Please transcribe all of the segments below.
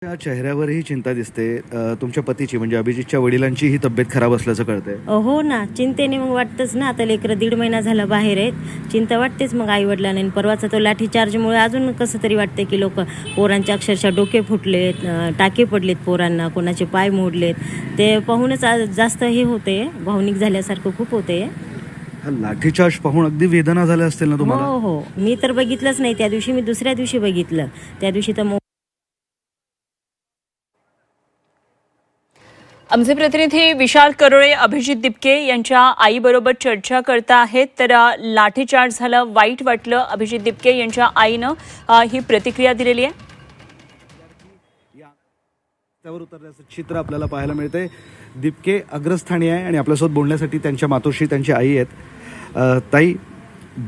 त्या चेहऱ्यावरही चिंता दिसते. तुमच्या पतीची म्हणजे अभिजितच्या वडिलांची ही तब्येत खराब असल्याचं कळतंय. हो ना, चिंतेने मग वाटतंच ना. आता लेकरं 1.5 महिना झाला बाहेर आहेत. चिंता वाटतेच मग आईवडिलांना. आणि परवाचा तो लाठीचार्जमुळे अजून कसं तरी वाटते की लोक पोरांच्या अक्षरशः डोके फुटलेत, टाके पडलेत पोरांना, कोणाचे पाय मोडलेत. ते पाहूनच आज जास्त हे होते, भावनिक झाल्यासारखं खूप होते. हा लाठीचार्ज पाहून अगदी वेदना झाल्या असतील ना तुम्हाला? हो हो, मी तर बघितलंच नाही त्या दिवशी. मी दुसऱ्या दिवशी बघितलं. त्या दिवशी तर आमचे प्रतिनिधी विशाल करोळे अभिजित दिपके यांच्या आईबरोबर चर्चा करता आहेत. तर लाठीचार्ज झालं, वाईट वाटलं. अभिजित दिपके यांच्या आईनं ही प्रतिक्रिया दिलेली आहे. त्यावर उतरल्याचं चित्र आपल्याला पाहायला मिळतंय. दिपके अग्रस्थानी आहे आणि आपल्यासोबत बोलण्यासाठी त्यांच्या मातोश्री, त्यांची आई आहेत. ताई,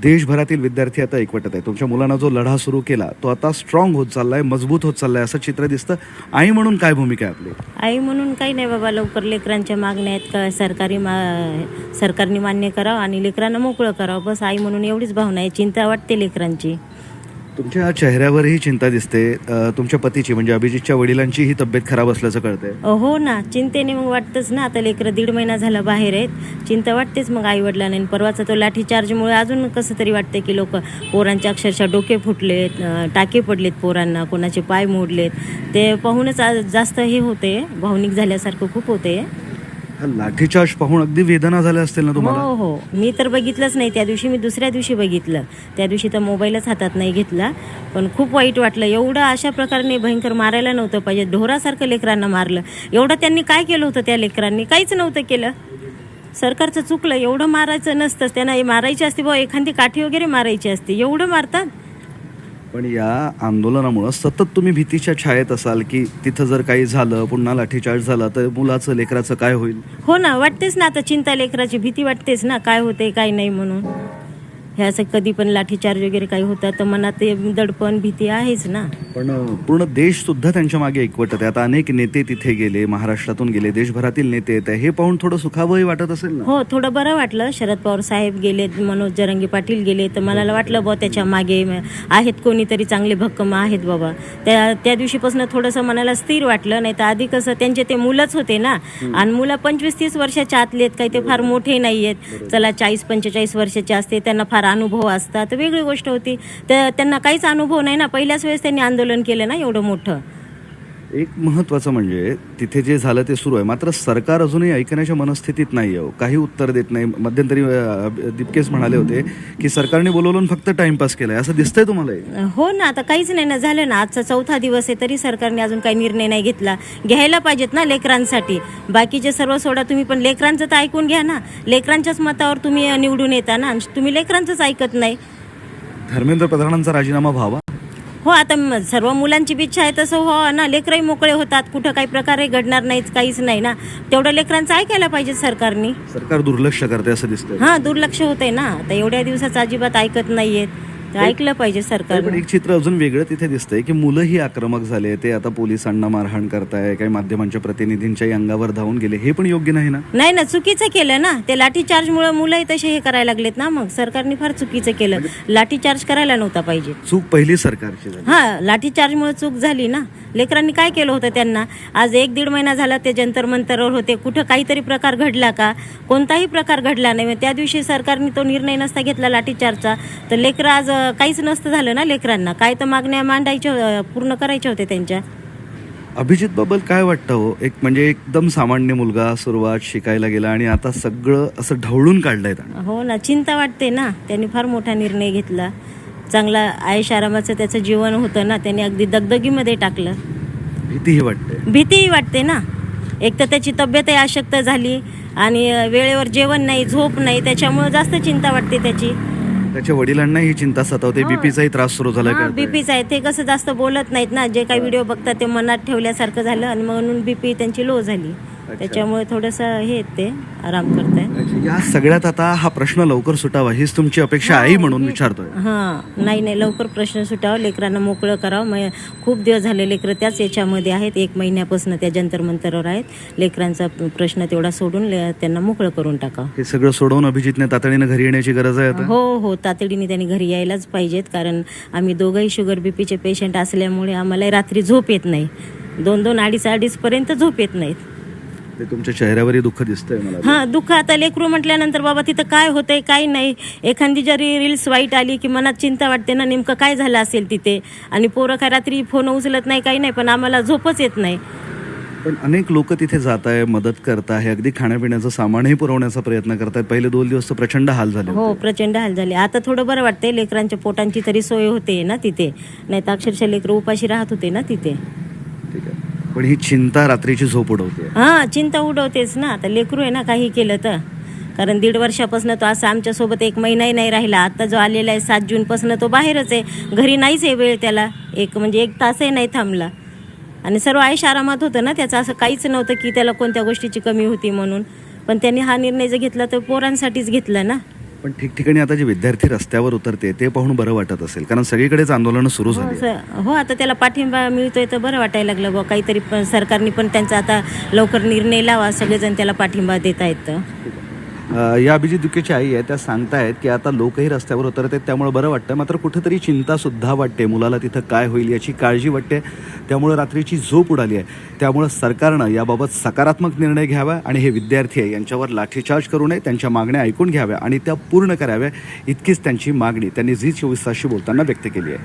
देशभरातील विद्यार्थी आता एकवटत आहे. तुमच्या मुलांना जो लढा सुरू केला तो आता स्ट्रॉंग होत चाललाय, मजबूत होत चाललाय असं चित्र दिसतं. आई म्हणून काय भूमिका आहे आपली? आई म्हणून काही नाही बाबा, लवकर लेकरांच्या मागण्या आहेत का सरकारने मान्य करावं आणि लेकरांना मोकळं करावं, बस. आई म्हणून एवढीच भावना आहे. चिंता वाटते लेकरांची. तुमच्या चेहऱ्यावरही चिंता दिसते. तुमच्या पतीची म्हणजे अभिजितच्या वडिलांची ही तब्येत खराब असल्याचं कळतंय. हो ना, चिंतेने मग वाटतंच ना. आता लेकरं 1.5 महिना झाला बाहेर आहेत. चिंता वाटतेच मग आईवडिलांना. आणि परवाचा तो लाठीचार्जमुळे अजून कसं तरी वाटते की लोक पोरांच्या अक्षरशः डोके फुटलेत, टाके पडलेत पोरांना, कोणाचे पाय मोडलेत. ते पाहूनच आज जास्त हे होते, भावनिक झाल्यासारखं खूप होते. हा लाठीचार्ज पाहून अगदी वेदना झाल्या असतील ना तुम्हाला? हो हो, मी तर बघितलंच नाही त्या दिवशी. मी दुसऱ्या दिवशी बघितलं. त्या दिवशी तर मोबाईलच हातात नाही घेतला. पण खूप वाईट वाटलं. एवढं अशा प्रकारे भयंकर मारायला नव्हतं पाहिजे. ढोरासारखं लेकरांना मारलं. एवढं त्यांनी काय केलं होतं त्या लेकरांनी? काहीच नव्हतं केलं. सरकारचं चुकलं. एवढं मारायचं नसतं. त्यांना मारायची असते बुवा, एखादी काठी वगैरे मारायची असते. एवढं मारतात. पण या आंदोलनामुळं सतत तुम्ही भीतीच्या छायेत असाल की तिथं जर काही झालं, पुन्हा लाठीचार्ज झाला तर मुलाचं, लेकराचं काय होईल? हो ना, वाटतेच ना. आता चिंता, लेकराची भीती वाटतेच ना, काय होते काय नाही म्हणून. हे असं कधी पण लाठीचार्ज वगैरे काही होतं तर मनात ते दडपण, भीती आहेच ना. पण पूर्ण देश सुद्धा त्यांच्या मागे एकवटत आहे. आता अनेक नेते तिथे गेले, महाराष्ट्रातून गेले, देशभरातील नेते येत आहे. हे पाहून थोडं सुखावंही वाटत असेल ना? हो, थोडं बरं वाटलं. शरद पवार साहेब गेले, मनोज जरांगे पाटील गेले, तर मला वाटलं बुवा त्याच्या मागे आहेत कोणीतरी चांगले भक्कम आहेत बाबा. त्या दिवशीपासून थोडंसं मनाला स्थिर वाटलं. नाही तर आधी कसं त्यांचे ते मुलंच होते ना. आणि मुलं 25-30 वर्षाच्या आतले आहेत, काही ते फार मोठे नाही आहेत. चला 40-45 वर्षाचे असते, त्यांना फार अनुभव असतात, वेगळी गोष्ट होती. तर त्यांना काहीच अनुभव नाही ना. पहिल्याच वेळेस त्यांनी आंदोलन केलं ना एवढं मोठं. एक महत्त्वाचं म्हणजे तिथे जे झालं ते सुरू आहे, मात्र सरकार अजूनही ऐकण्याच्या मनस्थितीत नाही आहे. काही उत्तर देत नाही. मध्यंतरी दिपकेच म्हणाले होते की सरकारने बोलवून फक्त टाइमपास केलाय, असं दिसतंय तुम्हाला? हो ना, आता काहीच नाही ना झालं ना. आजचा 4था दिवस आहे तरी सरकारने अजून काही निर्णय नाही घेतला. घ्यायला पाहिजेत ना लेकरांसाठी. बाकीचे सर्व सोडा, तुम्ही पण लेकरांचं तर ऐकून घ्या ना. लेकरांच्याच मतावर तुम्ही निवडून येता ना. तुम्ही लेकरांचंच ऐकत नाही. धर्मेंद्र प्रधानांचा राजीनामा व्हावा. हो, आता सर्व मुलांची इच्छा आहे तसं हो ना. लेकरही मोकळे होतात, कुठं काही प्रकारही घडणार नाहीच, काहीच नाही ना. तेवढं लेकरांचं ऐकायला पाहिजे सरकारने. सरकार दुर्लक्ष करते असं दिसतंय. हां, दुर्लक्ष होतंय ना. आता एवढ्या दिवसाचं अजिबात ऐकत नाहीयेत. तर ऐकलं पाहिजे पण सरकारने. एक चित्र अजून वेगळं तिथे दिसतंय की मुलंही आक्रमक झाले. ते आता पोलिसांना मारहाण करताय, काही माध्यमांच्या प्रतिनिधींच्याही अंगावर धावून गेले. हे पण योग्य नाही ना? नाही ना, चुकीचं केलं ना. ते लाठीचार्जमुळे मुलंही तसे हे करायला लागलेत ना. मग सरकारने फार चुकीचं केलं. लाठीचार्ज करायला नव्हता पाहिजे. चूक पहिली सरकारची झाली. हां, लाठीचार्जमुळे चूक झाली ना. लेकरांनी काय केलं होतं त्यांना? आज 1-1.5 महिना झाला ते जंतर मंतरवर होते. कुठं काहीतरी प्रकार घडला का? कोणताही प्रकार घडला नाही. त्या दिवशी सरकारने तो निर्णय नसता घेतला लाठीचार्जचा, तर लेकरं आज काहीच नसतं झालं ना. लेकरांना काय तर मागण्या मांडायच्या, पूर्ण करायच्या होत्या त्यांच्या. अभिजित बाबत काय वाटतं हो? एक म्हणजे एकदम सामान्य मुलगा, सुरुवात शिकायला गेला आणि आता सगळं असं ढवळून काढलंय त्यानं. हो ना, चिंता वाटते ना. त्यांनी फार मोठा निर्णय घेतला. चांगला आयुष आरामाचं त्याचं जीवन होतं ना. त्यांनी अगदी दगदगीमध्ये टाकलं. भीतीही वाटते. भीतीही वाटते ना. एक तर त्याची तब्येतही अशक्त झाली आणि वेळेवर जेवण नाही, झोप नाही. त्याच्यामुळे जास्त चिंता वाटते त्याची. त्याच्या वडिलांना ही चिंता सतावते. बीपीचाही त्रास सुरू झाला. बीपीचा आहे. ते कसं जास्त बोलत नाहीत ना. जे काही व्हिडिओ बघतात ते मनात ठेवल्यासारखं झालं आणि म्हणून बीपी त्यांची लो झाली. त्याच्यामुळे थोडंसं हे ते आराम करताय. या सगळ्यात आता हा प्रश्न लवकर सुटावा हीच तुमची अपेक्षा आई म्हणून विचारतोय. हां, नाही, लवकर प्रश्न सुटावा, लेकरांना मोकळं करावं. खूप दिवस झाले लेकरं त्याच याच्यामध्ये आहेत. 1 महिन्यापासून त्या जंतर मंतरवर आहेत. लेकरांचा प्रश्न तेवढा सोडून त्यांना मोकळं करून टाकावं. हे सगळं सोडवून अभिजितने तातडीने घरी येण्याची गरज आहे आता. हो, तातडीने त्यांनी घरी यायलाच पाहिजेत. कारण आम्ही दोघंही शुगर बीपीचे पेशंट असल्यामुळे आम्हाला रात्री झोप येत नाही. 2-2, 2:30 पर्यंत झोप येत नाहीत. ते तुमच्या चेहऱ्यावरही दुःख दिसतंय मला. हां, दुःख आता लेकरू म्हटल्यानंतर बाबा तिथं काय होतंय काय नाही. एखादी जरी रील्स वाईट आली की मनात चिंता वाटते ना, नेमकं काय झालं असेल तिथे. आणि पोरं काय रात्री फोन उचलत नाही काही नाही, पण आम्हाला झोपच येत नाही. पण अनेक लोक तिथे जात आहे, मदत करत आहे, अगदी खाण्यापिण्याचं सामानही पुरवण्याचा प्रयत्न करतायत. पहिले 2 दिवस तर प्रचंड हाल झाले हो, होते. प्रचंड हाल झाले. आता थोडं बरं वाटतंय, लेकरांच्या पोटांची तरी सोय होते ना तिथे, नाही तर अक्षरशः लेकरं उपाशी राहत होते ना तिथे. ठीक आहे. पण ही चिंता रात्रीची झोप उडवते. हां, चिंता उडवतेच ना. आता लेकरू आहे ना, काही केलं तर. कारण 1.5 वर्षापासून तो असं आमच्यासोबत 1 महिनाही नाही राहिला. आता जो आलेला आहे 7 जूनपासून तो बाहेरच आहे, घरी नाहीच आहे वेळ त्याला. 1 तासही नाही थांबला. आणि सर्व आयुष्य आरामात होतं ना त्याचं, असं काहीच नव्हतं की त्याला कोणत्या गोष्टीची कमी होती म्हणून. पण त्यांनी हा निर्णय जर घेतला तर पोरांसाठीच घेतला ना. पण ठिकठिकाणी आता जे विद्यार्थी रस्त्यावर उतरते ते पाहून बरं वाटत असेल, कारण सगळीकडेच आंदोलनं सुरू झाली. हो, आता त्याला पाठिंबा मिळतोय तर बरं वाटायला लागलं बुवा. काहीतरी पण सरकारने पण त्यांचा आता लवकर निर्णय लावा, सगळेजण त्याला पाठिंबा देत आहेत. या अभिजित दुकेची आई आहे, त्या सांगतायत की आता लोकही रस्त्यावर उतरत आहेत, त्यामुळे बरं वाटतं. मात्र कुठेतरी चिंतासुद्धा वाटते, मुलाला तिथं काय होईल याची काळजी वाटते. त्यामुळे रात्रीची झोप उडाली आहे. त्यामुळे सरकारनं याबाबत सकारात्मक निर्णय घ्यावा आणि हे विद्यार्थी आहे यांच्यावर लाठीचार्ज करू नये, त्यांच्या मागण्या ऐकून घ्याव्या आणि त्या पूर्ण कराव्या, इतकीच त्यांची मागणी त्यांनी झी24 तासशी बोलताना व्यक्त केली आहे.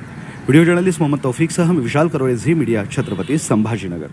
व्हिडिओ जर्नलिस्ट मोहम्मद तौफिकसह मी विशाल करोळे, झी मीडिया, छत्रपती संभाजीनगर.